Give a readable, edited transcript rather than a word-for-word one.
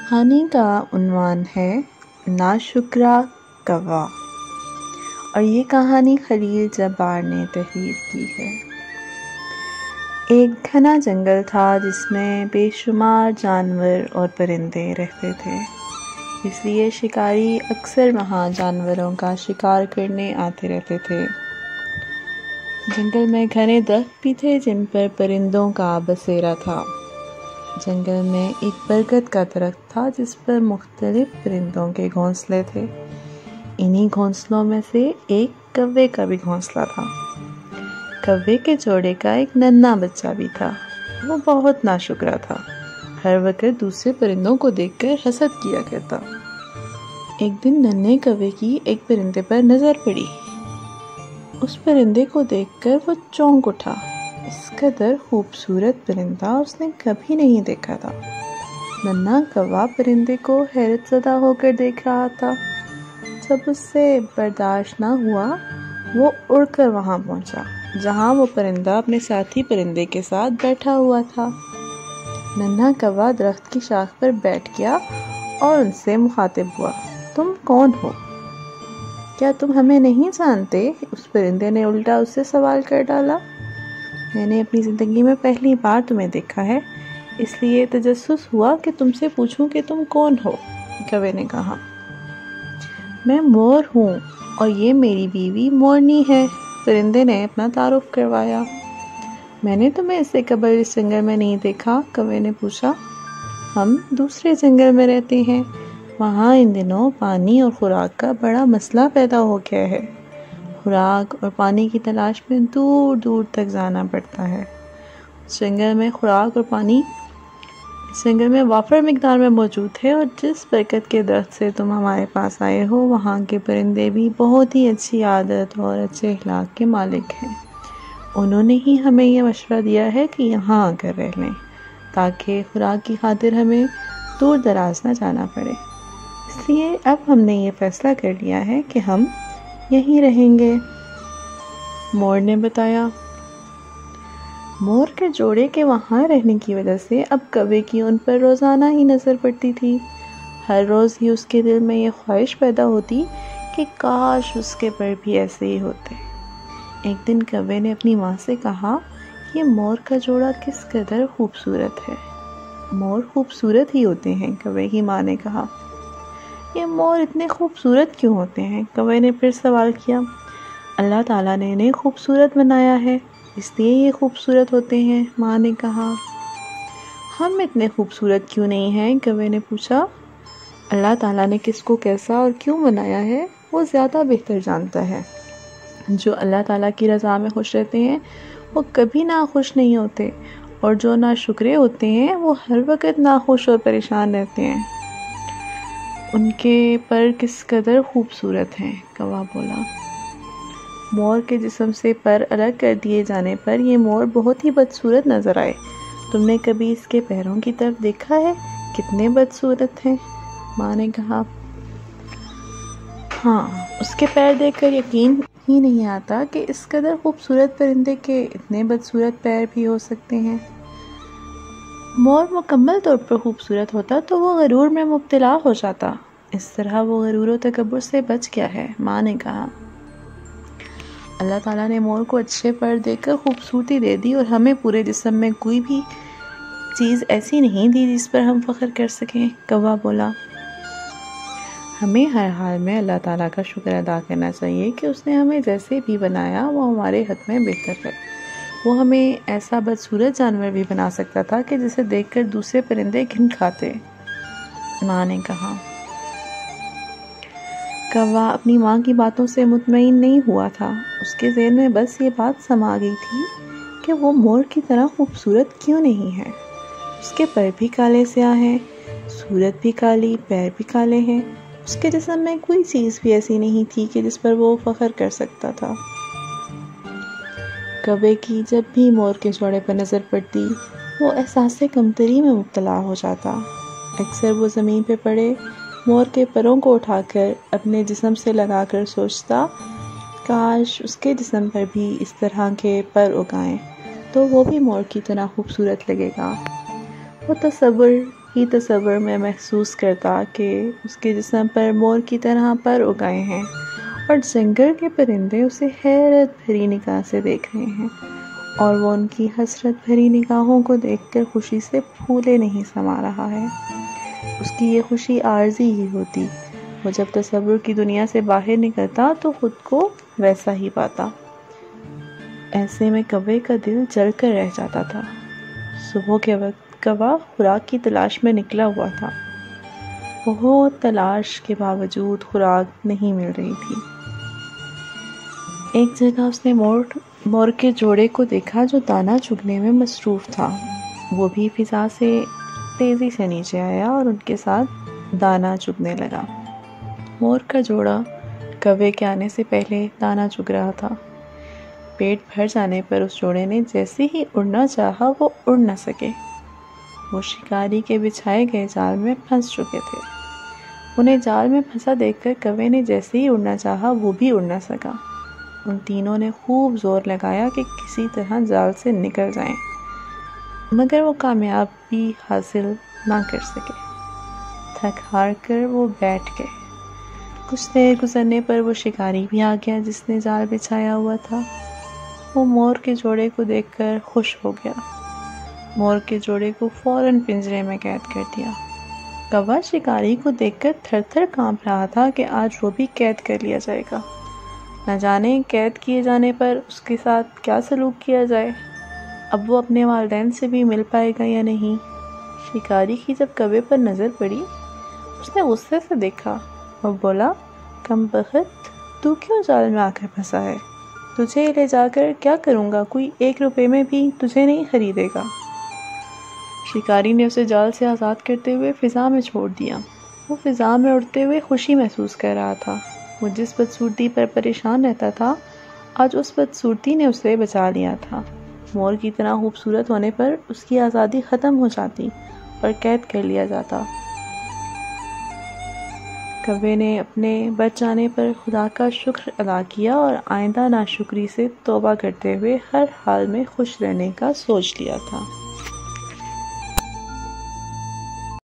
कहानी का उन्वान है नाशुक्रा कौवा और ये कहानी खलील जब्बार ने तहरीर की है। एक घना जंगल था जिसमें बेशुमार जानवर और परिंदे रहते थे, इसलिए शिकारी अक्सर वहाँ जानवरों का शिकार करने आते रहते थे। जंगल में घने दरख्त भी थे जिन पर परिंदों का बसेरा था। जंगल में एक बरगद का दरख्त था जिस पर मुख्तलिफ परिंदों के घोंसले थे। इन्हीं घोंसलों में से एक कौवे का भी घोंसला था। कौवे के जोड़े का एक नन्हा बच्चा भी था। वो बहुत नाशुक्रा था, हर वक्त दूसरे परिंदों को देखकर हसद किया करता। एक दिन नन्हे कौवे की एक परिंदे पर नजर पड़ी। उस परिंदे को देखकर वो चौंक उठा। इस कदर खूबसूरत परिंदा उसने कभी नहीं देखा था। नन्हा कौवा परिंदे को हैरत ज़दा होकर देख रहा था। जब उससे बर्दाश्त ना हुआ, वो उड़कर वहां पहुंचा जहां वो परिंदा अपने साथी परिंदे के साथ बैठा हुआ था। नन्हा कौवा दरख्त की शाख पर बैठ गया और उनसे मुखातिब हुआ, तुम कौन हो? क्या तुम हमें नहीं जानते? उस परिंदे ने उल्टा उससे सवाल कर डाला। मैंने अपनी ज़िंदगी में पहली बार तुम्हें देखा है, इसलिए तजस्सुस हुआ कि तुमसे पूछूं कि तुम कौन हो। कौवे ने कहा, मैं मोर हूँ और ये मेरी बीवी मोरनी है। परिंदे ने अपना तारुफ करवाया। मैंने तुम्हें इससे कबल इस जंगल में नहीं देखा, कौवे ने पूछा। हम दूसरे जंगल में रहते हैं, वहाँ इन दिनों पानी और खुराक का बड़ा मसला पैदा हो गया है। खुराक और पानी की तलाश में दूर दूर तक जाना पड़ता है। जंगल में खुराक और पानी इस जंगल में वाफर मिकदार में मौजूद है और जिस बरकत के दरख्त से तुम हमारे पास आए हो, वहाँ के परिंदे भी बहुत ही अच्छी आदत और अच्छे अखलाक के मालिक हैं। उन्होंने ही हमें यह मशवरा दिया है कि यहाँ आकर रह लें, ताकि खुराक की खातिर हमें दूर दराज न जाना पड़े। इसलिए अब हमने ये फैसला कर लिया है कि हम यहीं रहेंगे। मोर ने बताया। मोर के जोड़े के वहाँ रहने की वजह से अब कौवे की उन पर रोज़ाना ही नज़र पड़ती थी। हर रोज़ ही उसके दिल में ये ख्वाहिश पैदा होती कि काश उसके पर भी ऐसे ही होते। एक दिन कौवे ने अपनी माँ से कहा, ये मोर का जोड़ा किस कदर खूबसूरत है। मोर खूबसूरत ही होते हैं, कौवे की माँ ने कहा। ये मोर इतने खूबसूरत क्यों होते हैं? कौवे ने फिर सवाल किया। अल्लाह ताला ने इन्हें खूबसूरत बनाया है, इसलिए ये खूबसूरत होते हैं, माँ ने कहा। हम इतने खूबसूरत क्यों नहीं हैं? कौवे ने पूछा। अल्लाह ताला ने किसको कैसा और क्यों बनाया है, वो ज़्यादा बेहतर जानता है। जो अल्लाह ताला की रज़ा में खुश रहते हैं वो कभी नाखुश नहीं होते, और जो नाशुक्रे होते हैं वो हर वक्त नाखुश और परेशान रहते हैं। उनके पर किस कदर खूबसूरत हैं, कौवा बोला। मोर के जिस्म से पर अलग कर दिए जाने पर यह मोर बहुत ही बदसूरत नज़र आए। तुमने कभी इसके पैरों की तरफ देखा है? कितने बदसूरत हैं, माँ ने कहा। हाँ, उसके पैर देखकर यकीन ही नहीं आता कि इस कदर खूबसूरत परिंदे के इतने बदसूरत पैर भी हो सकते हैं। मोर मुकम्मल तौर पर खूबसूरत होता तो वो गरूर में मुब्तला हो जाता। इस तरह वो गरूर और तकब्बुर से बच गया है, माँ ने कहा। अल्लाह ताला ने मोर को अच्छे पर देकर खूबसूरती दे दी और हमें पूरे जिस्म में कोई भी चीज़ ऐसी नहीं दी जिस पर हम फ़ख्र कर सकें, कौवा बोला। हमें हर हाल में अल्लाह ताला का शुक्र अदा करना चाहिए कि उसने हमें जैसे भी बनाया वो हमारे हक़ में बेहतर है। वो हमें ऐसा बदसूरत जानवर भी बना सकता था कि जिसे देखकर दूसरे परिंदे घिन खाते, माँ ने कहा। कौवा अपनी माँ की बातों से मुतमईन नहीं हुआ था। उसके ज़हन में बस ये बात समा गई थी कि वो मोर की तरह खूबसूरत क्यों नहीं है। उसके पर भी काले स्याह हैं, सूरत भी काली, पैर भी काले हैं। उसके जिस्म में कोई चीज़ भी ऐसी नहीं थी कि जिस पर वो फ़ख्र कर सकता था। कौवे की जब भी मोर के जोड़े पर नज़र पड़ती, वो एहसास कमतरी में मुब्तला हो जाता। अक्सर वो ज़मीन पे पड़े मोर के परों को उठाकर अपने जिस्म से लगाकर सोचता, काश उसके जिस्म पर भी इस तरह के पर उगाएं तो वो भी मोर की तरह खूबसूरत लगेगा। वो तसव्वुर ही तस्वर में महसूस करता कि उसके जिस्म पर मोर की तरह पर उगाए हैं और जंगल के परिंदे उसे हैरत भरी निगाह से देख रहे हैं और वो उनकी हसरत भरी निगाहों को देखकर खुशी से फूले नहीं समा रहा है। उसकी ये खुशी आर्जी ही होती। वो जब तस्वुर की दुनिया से बाहर निकलता तो खुद को वैसा ही पाता। ऐसे में कौवे का दिल जल कर रह जाता था। सुबह के वक्त कौवा खुराक की तलाश में निकला हुआ था। बहुत तलाश के बावजूद खुराक नहीं मिल रही थी। एक जगह उसने मोर के जोड़े को देखा जो दाना चुगने में मसरूफ़ था। वो भी फिजा से तेज़ी से नीचे आया और उनके साथ दाना चुगने लगा। मोर का जोड़ा कौवे के आने से पहले दाना चुग रहा था। पेट भर जाने पर उस जोड़े ने जैसे ही उड़ना चाहा वो उड़ न सके। वो शिकारी के बिछाए गए जाल में फंस चुके थे। उन्हें जाल में फंसा देखकर कौवे ने जैसे ही उड़ना चाहा वो भी उड़ न सका। उन तीनों ने खूब जोर लगाया कि किसी तरह जाल से निकल जाएं, मगर वो कामयाबी हासिल ना कर सके। थक हार कर वो बैठ गए। कुछ देर गुजरने पर वो शिकारी भी आ गया जिसने जाल बिछाया हुआ था। वो मोर के जोड़े को देखकर खुश हो गया। मोर के जोड़े को फौरन पिंजरे में कैद कर दिया। कौवा शिकारी को देखकर थर-थर कांप रहा था कि आज वो भी कैद कर लिया जाएगा। न जाने कैद किए जाने पर उसके साथ क्या सलूक किया जाए। अब वो अपने वालिदैन से भी मिल पाएगा या नहीं। शिकारी की जब कौवे पर नज़र पड़ी उसने गुस्से से देखा और बोला, कमबख्त, तू क्यों जाल में आकर फंसा है? तुझे ले जाकर क्या करूँगा? कोई 1 रुपए में भी तुझे नहीं खरीदेगा। शिकारी ने उसे जाल से आज़ाद करते हुए फ़िज़ा में छोड़ दिया। वो फ़िज़ा में उड़ते हुए खुशी महसूस कर रहा था। वो जिस बदसूरती पर परेशान रहता था आज उस बदसूरती ने उसे बचा लिया था। मोर की तरह खूबसूरत होने पर उसकी आज़ादी ख़त्म हो जाती और कैद कर लिया जाता। कौवे ने अपने बच जाने पर खुदा का शुक्र अदा किया और आइंदा नाशुक्री से तौबा करते हुए हर हाल में खुश रहने का सोच लिया था।